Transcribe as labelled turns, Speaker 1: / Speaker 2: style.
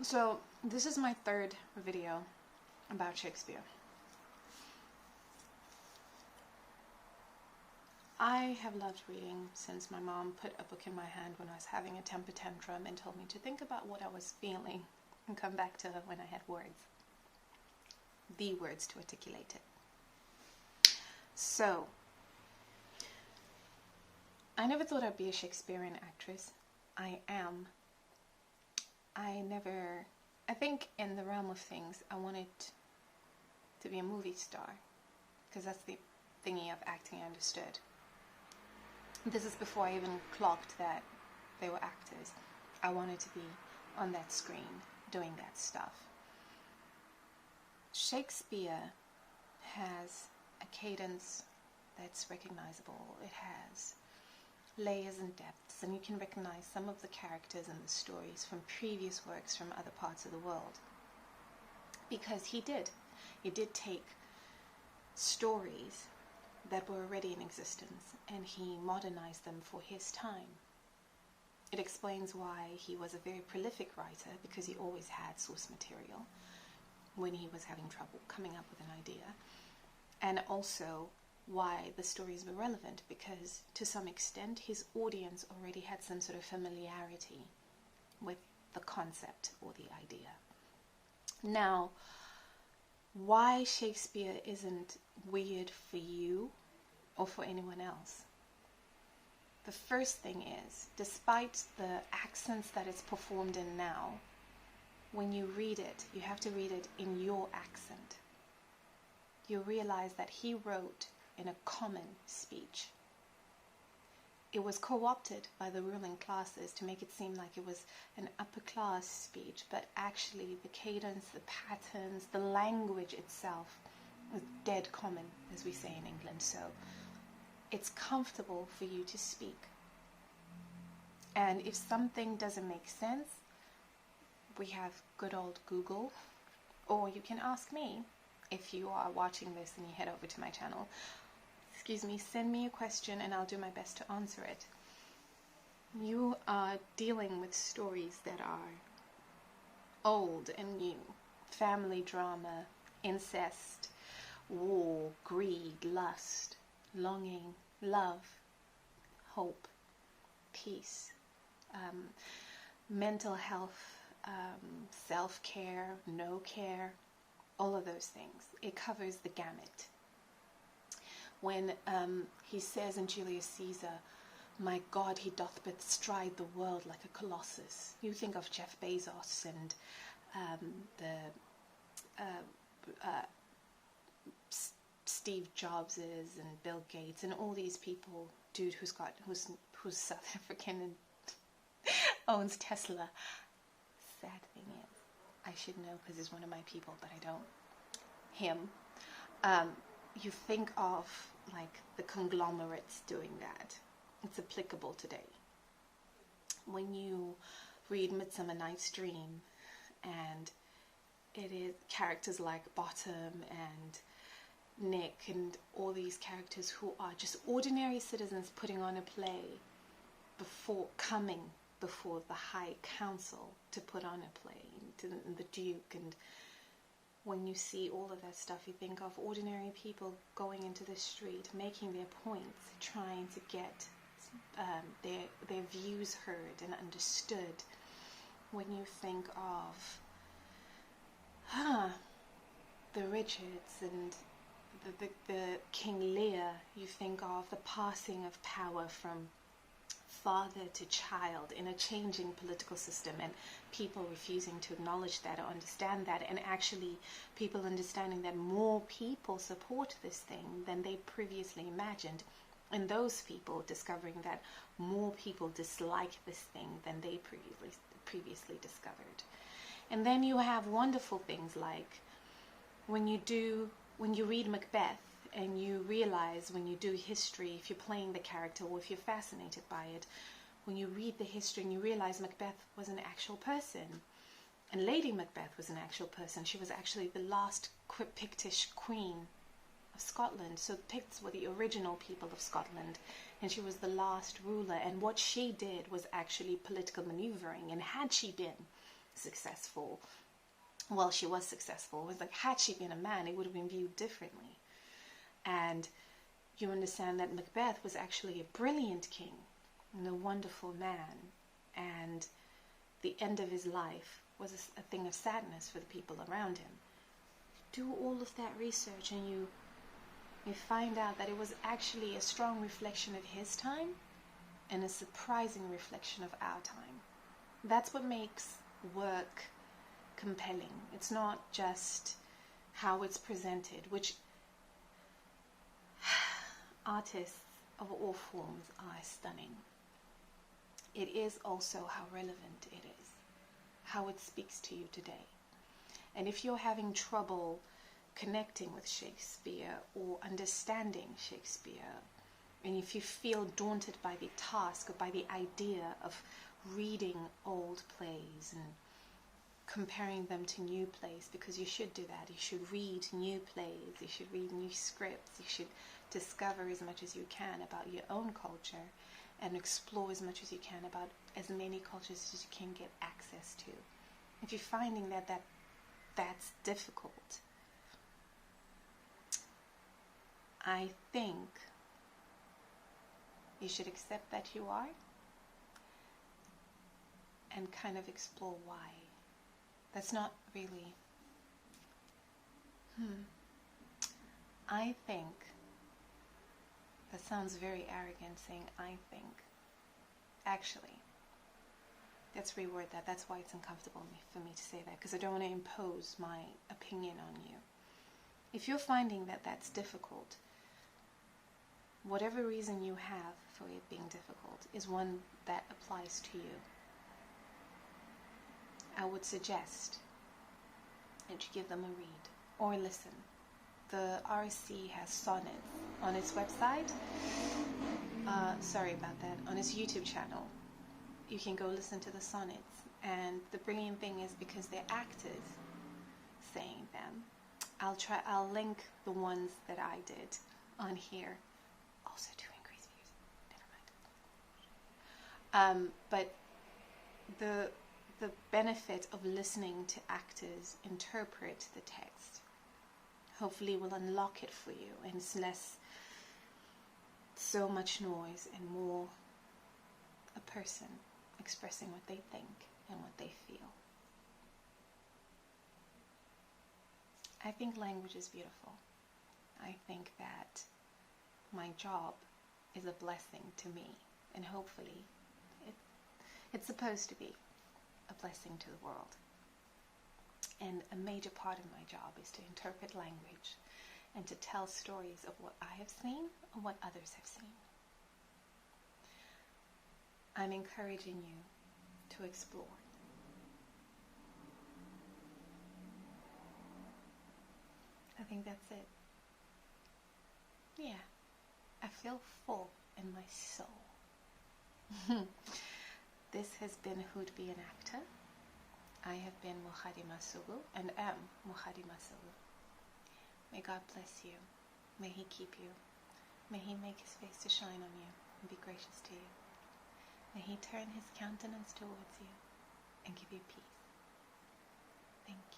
Speaker 1: So this is my third video about Shakespeare. I have loved reading since my mom put a book in my hand when I was having a temper tantrum and told me to think about what I was feeling and come back to her when I had words. The words to articulate it. So, I never thought I'd be a Shakespearean actress. I am. I think in the realm of things, I wanted to be a movie star, because that's the thingy of acting I understood. This is before I even clocked that they were actors. I wanted to be on that screen doing that stuff. Shakespeare has a cadence that's recognizable. It has layers and depths, and you can recognize some of the characters and the stories from previous works from other parts of the world. Because he did take stories that were already in existence and he modernized them for his time. It explains why he was a very prolific writer, because he always had source material when he was having trouble coming up with an idea, and also why the stories were relevant, because to some extent his audience already had some sort of familiarity with the concept or the idea. Now, why Shakespeare isn't weird for you or for anyone else? The first thing is, despite the accents that it's performed in now, when you read it, you have to read it in your accent. You realize that he wrote in a common speech. It was co-opted by the ruling classes to make it seem like it was an upper class speech, but actually the cadence, the patterns, the language itself was dead common, as we say in England. So it's comfortable for you to speak. And if something doesn't make sense, we have good old Google, or you can ask me. If you are watching this and you head over to my channel, send me a question and I'll do my best to answer it. You are dealing with stories that are old and new. Family drama, incest, war, greed, lust, longing, love, hope, peace, mental health, self-care, no care, all of those things. It covers the gamut. When he says in Julius Caesar, "My God, he doth but stride the world like a colossus," you think of Jeff Bezos and Steve Jobses and Bill Gates and all these people. Dude who's South African and owns Tesla. Sad thing is, I should know because he's one of my people, but I don't. Him. You think of like the conglomerates doing that. It's applicable today. When you read Midsummer Night's Dream, and it is characters like Bottom and Nick and all these characters who are just ordinary citizens putting on a play before the High Council to put on a play, to the Duke. And when you see all of that stuff, you think of ordinary people going into the street, making their points, trying to get their views heard and understood. When you think of the Richards and the King Lear, you think of the passing of power from father to child in a changing political system, and people refusing to acknowledge that or understand that, and actually people understanding that more people support this thing than they previously imagined, and those people discovering that more people dislike this thing than they previously discovered. And then you have wonderful things like when you read Macbeth, and you realize when you do history, if you're playing the character or if you're fascinated by it, when you read the history and you realize Macbeth was an actual person, and Lady Macbeth was an actual person. She was actually the last Pictish queen of Scotland. So the Picts were the original people of Scotland, and she was the last ruler, and what she did was actually political maneuvering. And had she been successful. Well, she was successful. It was like, had she been a man, it would have been viewed differently. And you understand that Macbeth was actually a brilliant king and a wonderful man, and the end of his life was a thing of sadness for the people around him. Do all of that research and you find out that it was actually a strong reflection of his time and a surprising reflection of our time. That's what makes work compelling. It's not just how it's presented, which artists of all forms are stunning. It is also how relevant it is, how it speaks to you today. And if you're having trouble connecting with Shakespeare or understanding Shakespeare, and if you feel daunted by the task or by the idea of reading old plays and comparing them to new plays, because you should do that. You should read new plays, you should read new scripts, you should discover as much as you can about your own culture and explore as much as you can about as many cultures as you can get access to. If you're finding that's difficult, I think you should accept that you are and kind of explore why. That's not really... I think... That sounds very arrogant, saying I think. Actually, let's reword that. That's why it's uncomfortable for me to say that, because I don't want to impose my opinion on you. If you're finding that that's difficult, whatever reason you have for it being difficult is one that applies to you. I would suggest that you give them a read or listen. The RSC has sonnets on its website. Sorry about that. On its YouTube channel, you can go listen to the sonnets. And the brilliant thing is, because they're actors saying them, I'll link the ones that I did on here, also to increase views. Never mind. But the benefit of listening to actors interpret the text hopefully will unlock it for you, and it's less so much noise and more a person expressing what they think and what they feel. I think language is beautiful. I think that my job is a blessing to me, and hopefully it's supposed to be a blessing to the world. And a major part of my job is to interpret language and to tell stories of what I have seen and what others have seen. I'm encouraging you to explore. I think that's it. Yeah, I feel full in my soul. This has been Who'd Be an Actor. I have been Mukhadima Sugu and am Mukhadima Sugu. May God bless you. May He keep you. May He make His face to shine on you and be gracious to you. May He turn His countenance towards you and give you peace. Thank you.